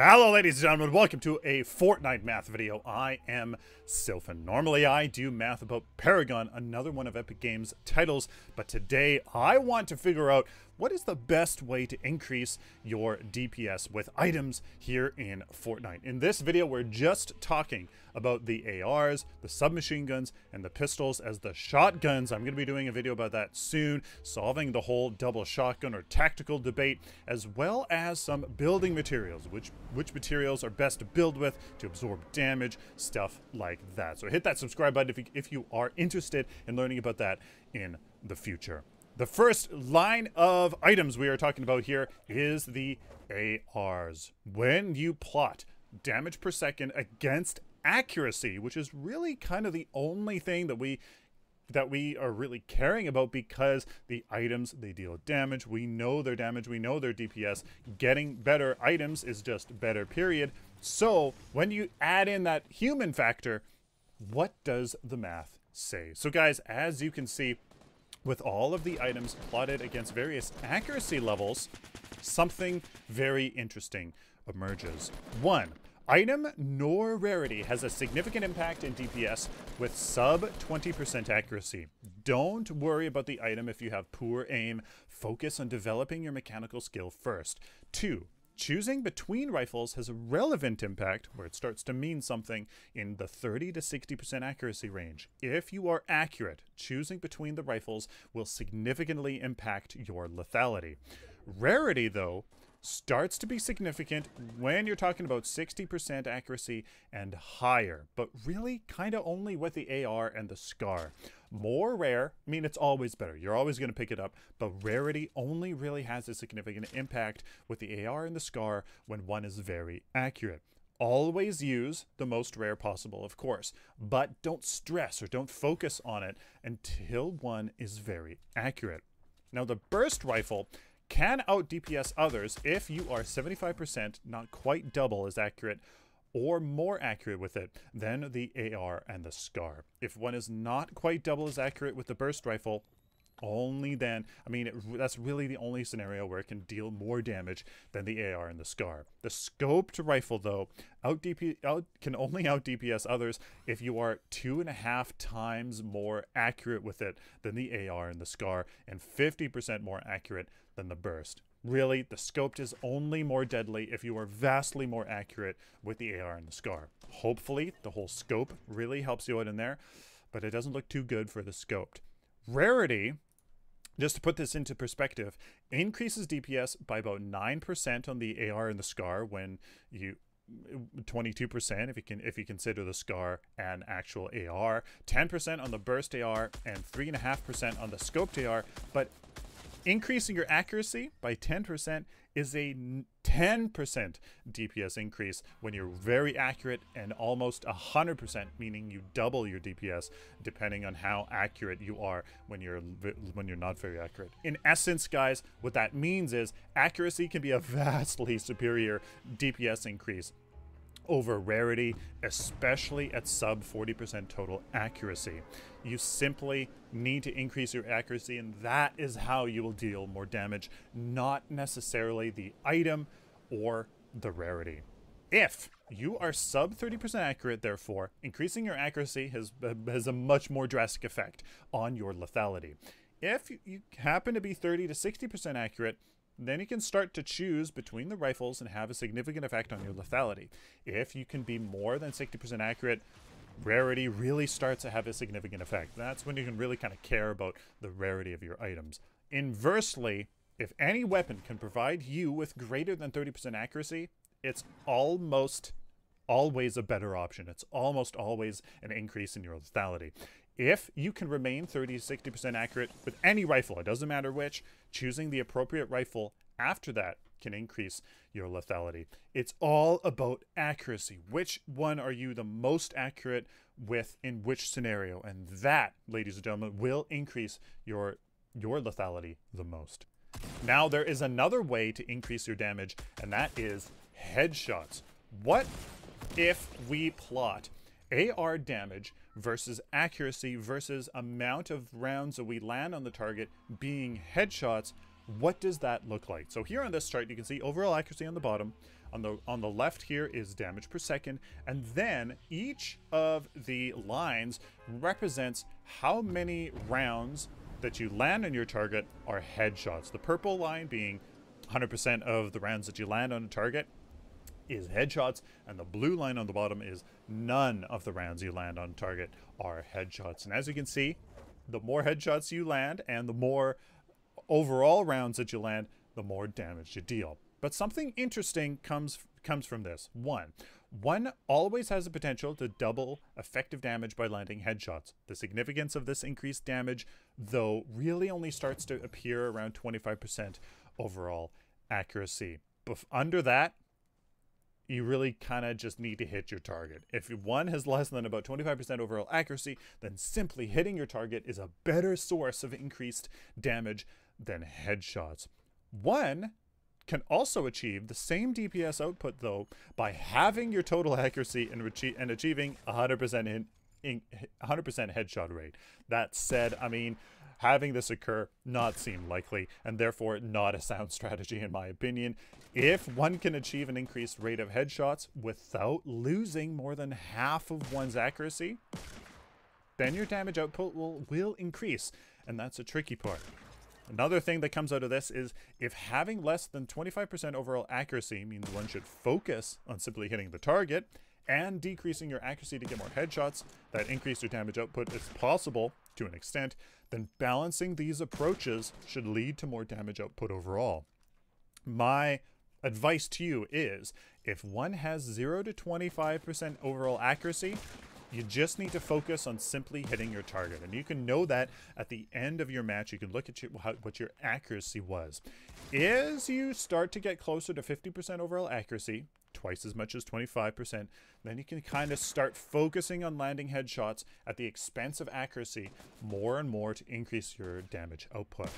Hello ladies and gentlemen, welcome to a Fortnite math video. I am Sylphin. Normally I do math about Paragon, another one of Epic Games' titles, but today I want to figure out what is the best way to increase your DPS with items here in Fortnite. In this video we're just talking about the ARs, the submachine guns, and the pistols as the shotguns. I'm going to be doing a video about that soon, solving the whole double shotgun or tactical debate, as well as some building materials, which materials are best to build with to absorb damage, stuff like that. So hit that subscribe button if you are interested in learning about that in the future. The first line of items we are talking about here is the ARs. When you plot damage per second against accuracy, which is really kind of the only thing that we are really caring about, because the items, they deal damage. We know their damage, we know their DPS. Getting better items is just better, period. So when you add in that human factor, what does the math say? So guys, as you can see, with all of the items plotted against various accuracy levels, something very interesting emerges. 1. Item nor rarity has a significant impact in DPS with sub 20% accuracy. Don't worry about the item if you have poor aim. Focus on developing your mechanical skill first. 2. Choosing between rifles has a relevant impact, where it starts to mean something, in the 30 to 60% accuracy range. If you are accurate, choosing between the rifles will significantly impact your lethality. Rarity, though, starts to be significant when you're talking about 60% accuracy and higher, but really kind of only with the AR and the SCAR. More rare, I mean, it's always better. You're always going to pick it up, but rarity only really has a significant impact with the AR and the SCAR when one is very accurate. Always use the most rare possible, of course, but don't stress or don't focus on it until one is very accurate. Now, the burst rifle can out DPS others if you are 75%, not quite double as accurate, or more accurate with it than the AR and the SCAR. If one is not quite double as accurate with the burst rifle, only then, I mean, that's really the only scenario where it can deal more damage than the AR and the SCAR. The scoped rifle, though, can only out DPS others if you are 2.5 times more accurate with it than the AR and the SCAR, and 50% more accurate than the burst. Really, the scoped is only more deadly if you are vastly more accurate with the AR and the SCAR. Hopefully, the whole scope really helps you out in there, but it doesn't look too good for the scoped. Rarity, just to put this into perspective, increases DPS by about 9% on the AR and the SCAR when you 22% if you consider the SCAR an actual AR, 10% on the burst AR, and 3.5% on the scoped AR. But increasing your accuracy by 10% is a 10% DPS increase when you're very accurate, and almost 100%, meaning you double your DPS depending on how accurate you are when you're not very accurate. In essence, guys, what that means is accuracy can be a vastly superior DPS increase over rarity, especially at sub 40% total accuracy. You simply need to increase your accuracy, and that is how you will deal more damage, not necessarily the item or the rarity. If you are sub 30% accurate, therefore, increasing your accuracy has a much more drastic effect on your lethality. If you happen to be 30 to 60% accurate, then you can start to choose between the rifles and have a significant effect on your lethality. If you can be more than 60% accurate, rarity really starts to have a significant effect. That's when you can really kind of care about the rarity of your items. Inversely, if any weapon can provide you with greater than 30% accuracy, it's almost always a better option. It's almost always an increase in your lethality. If you can remain 30 to 60% accurate with any rifle, it doesn't matter which, choosing the appropriate rifle after that can increase your lethality. It's all about accuracy. Which one are you the most accurate with in which scenario? And that, ladies and gentlemen, will increase your lethality the most. Now, there is another way to increase your damage, and that is headshots. What if we plot AR damage versus accuracy versus amount of rounds that we land on the target being headshots? What does that look like? So here on this chart, you can see overall accuracy on the bottom. On the left here is damage per second, and then each of the lines represents how many rounds that you land on your target are headshots. The purple line being 100% of the rounds that you land on a target is headshots, and the blue line on the bottom is none of the rounds you land on target are headshots. And as you can see, the more headshots you land and the more overall rounds that you land, the more damage you deal. But something interesting comes from this. One always has the potential to double effective damage by landing headshots. The significance of this increased damage, though, really only starts to appear around 25% overall accuracy. Under that, you really kind of just need to hit your target. If one has less than about 25% overall accuracy, then simply hitting your target is a better source of increased damage than headshots. One can also achieve the same DPS output, though, by having your total accuracy and achieving 100% 100% headshot rate. That said, I mean, having this occur not seem likely, and therefore not a sound strategy in my opinion. If one can achieve an increased rate of headshots without losing more than half of one's accuracy, then your damage output will increase, and that's a tricky part. Another thing that comes out of this is if having less than 25% overall accuracy means one should focus on simply hitting the target and decreasing your accuracy to get more headshots that increase your damage output is possible to an extent, then balancing these approaches should lead to more damage output overall. My advice to you is if one has 0 to 25% overall accuracy, you just need to focus on simply hitting your target. And you can know that at the end of your match. You can look at what your accuracy was. As you start to get closer to 50% overall accuracy, twice as much as 25%, then you can kind of start focusing on landing headshots at the expense of accuracy more and more to increase your damage output.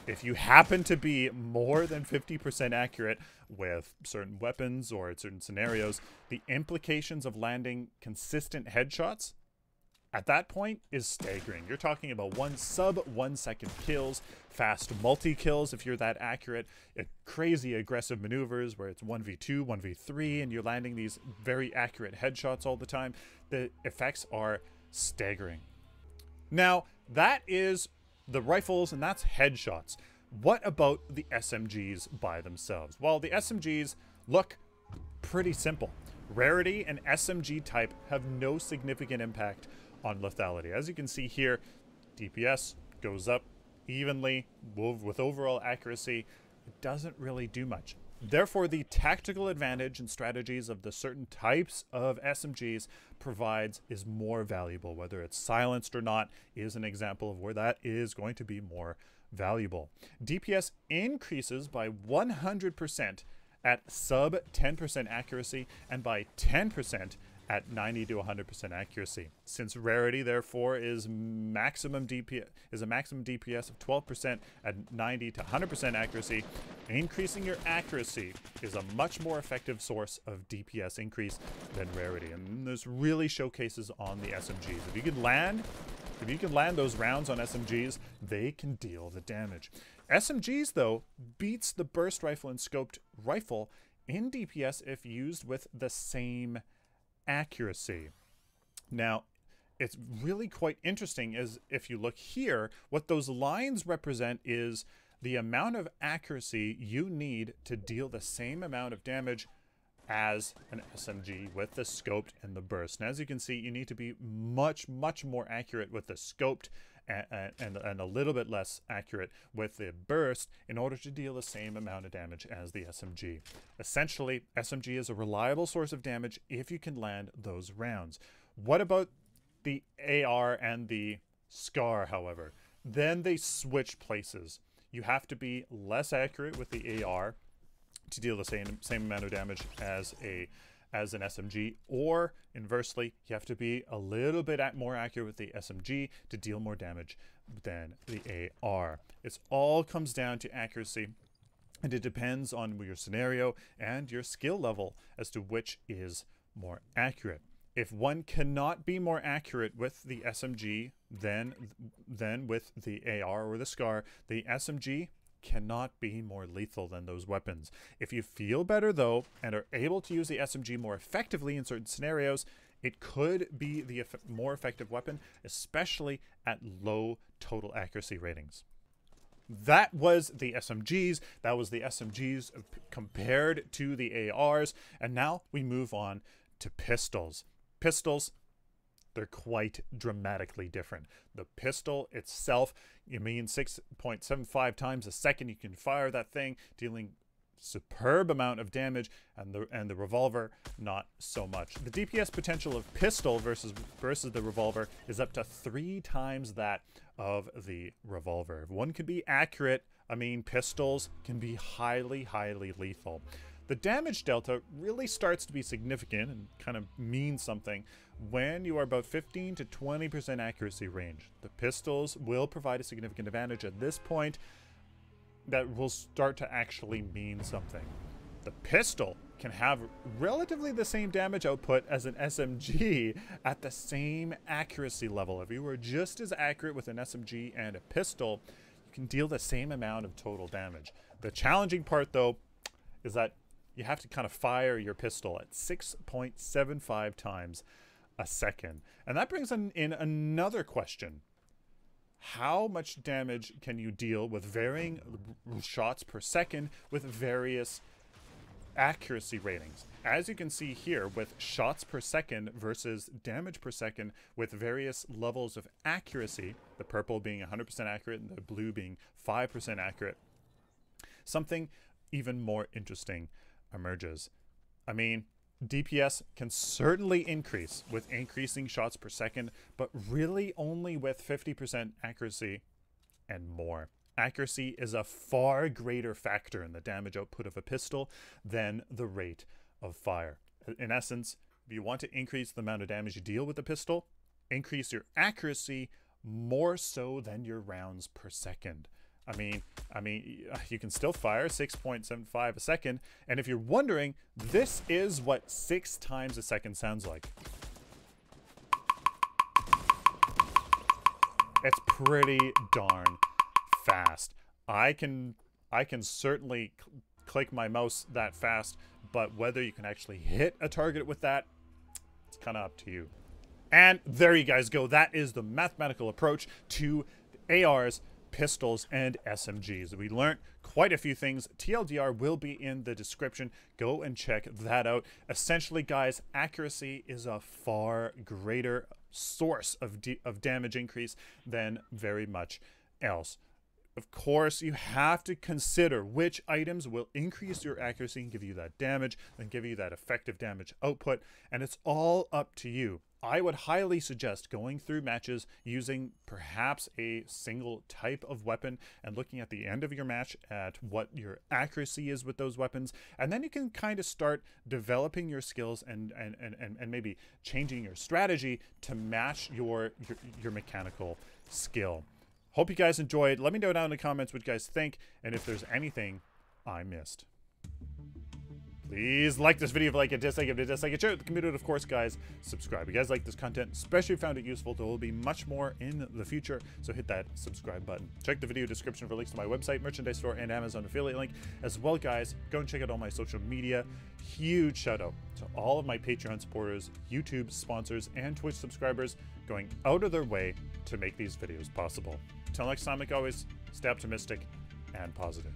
If you happen to be more than 50% accurate with certain weapons or in certain scenarios, the implications of landing consistent headshots at that point is staggering. You're talking about sub 1 second kills, fast multi-kills if you're that accurate, crazy aggressive maneuvers where it's 1v2, 1v3, and you're landing these very accurate headshots all the time. The effects are staggering. Now, that is the rifles, and that's headshots. What about the SMGs by themselves? Well, the SMGs look pretty simple. Rarity and SMG type have no significant impact on lethality. As you can see here, DPS goes up evenly with overall accuracy. It doesn't really do much. Therefore, the tactical advantage and strategies of the certain types of SMGs provides is more valuable. Whether it's silenced or not is an example of where that is going to be more valuable. DPS increases by 100% at sub 10% accuracy and by 10% at 90 to 100% accuracy. Since rarity, therefore, is a maximum DPS of 12% at 90 to 100% accuracy, increasing your accuracy is a much more effective source of DPS increase than rarity. And this really showcases on the SMGs. If you can land those rounds on SMGs, they can deal the damage. SMGs, though, beats the burst rifle and scoped rifle in DPS if used with the same accuracy. Now, it's really quite interesting is if you look here, what those lines represent is the amount of accuracy you need to deal the same amount of damage as an SMG with the scoped and the burst. And as you can see, you need to be much more accurate with the scoped and a little bit less accurate with the burst in order to deal the same amount of damage as the SMG. Essentially, SMG is a reliable source of damage if you can land those rounds. What about the AR and the SCAR, however? Then they switch places. You have to be less accurate with the AR to deal the same amount of damage as an SMG, or inversely, you have to be a little bit more accurate with the SMG to deal more damage than the AR. It all comes down to accuracy, and it depends on your scenario and your skill level as to which is more accurate. If one cannot be more accurate with the SMG than with the AR or the SCAR, the SMG cannot be more lethal than those weapons. If you feel better though, and are able to use the SMG more effectively in certain scenarios, it could be the more effective weapon, especially at low total accuracy ratings. That was the SMGs. That was the SMGs compared to the ARs. And now we move on to pistols. Pistols, they're quite dramatically different. The pistol itself, you mean 6.75 times a second you can fire that thing, dealing superb amount of damage, and the revolver not so much. The DPS potential of pistol versus the revolver is up to 3 times that of the revolver. If one can be accurate, I mean, pistols can be highly lethal. The damage delta really starts to be significant and kind of mean something when you are about 15 to 20% accuracy range. The pistols will provide a significant advantage at this point that will start to actually mean something. The pistol can have relatively the same damage output as an SMG at the same accuracy level. If you were just as accurate with an SMG and a pistol, you can deal the same amount of total damage. The challenging part though is that you have to kind of fire your pistol at 6.75 times a second. And that brings in another question. How much damage can you deal with varying shots per second with various accuracy ratings? As you can see here, with shots per second versus damage per second with various levels of accuracy, the purple being 100% accurate and the blue being 5% accurate, something even more interesting emerges. I mean, DPS can certainly increase with increasing shots per second, but really only with 50% accuracy and more. Accuracy is a far greater factor in the damage output of a pistol than the rate of fire. In essence, if you want to increase the amount of damage you deal with a pistol, increase your accuracy more so than your rounds per second. I mean, you can still fire 6.75 a second, and if you're wondering, this is what 6 times a second sounds like. It's pretty darn fast. I can certainly click my mouse that fast, but whether you can actually hit a target with that, it's kind of up to you. And there you guys go. That is the mathematical approach to ARs, pistols, and SMGs. We learned quite a few things. TLDR will be in the description. Go and check that out. Essentially, guys, accuracy is a far greater source of damage increase than very much else. Of course, you have to consider which items will increase your accuracy and give you that damage, and give you that effective damage output, and it's all up to you. I would highly suggest going through matches using perhaps a single type of weapon and looking at the end of your match at what your accuracy is with those weapons, and then you can kind of start developing your skills and maybe changing your strategy to match your mechanical skill. Hope you guys enjoyed. Let me know down in the comments what you guys think, and if there's anything I missed. Please like this video if you like it, dislike it if you dislike it, share it with the community, of course, guys. Subscribe if you guys like this content, especially if you found it useful. There will be much more in the future, so hit that subscribe button. Check the video description for links to my website, merchandise store, and Amazon affiliate link as well, guys. Go and check out all my social media. Huge shout out to all of my Patreon supporters, YouTube sponsors, and Twitch subscribers going out of their way to make these videos possible. Until next time, like always, stay optimistic and positive.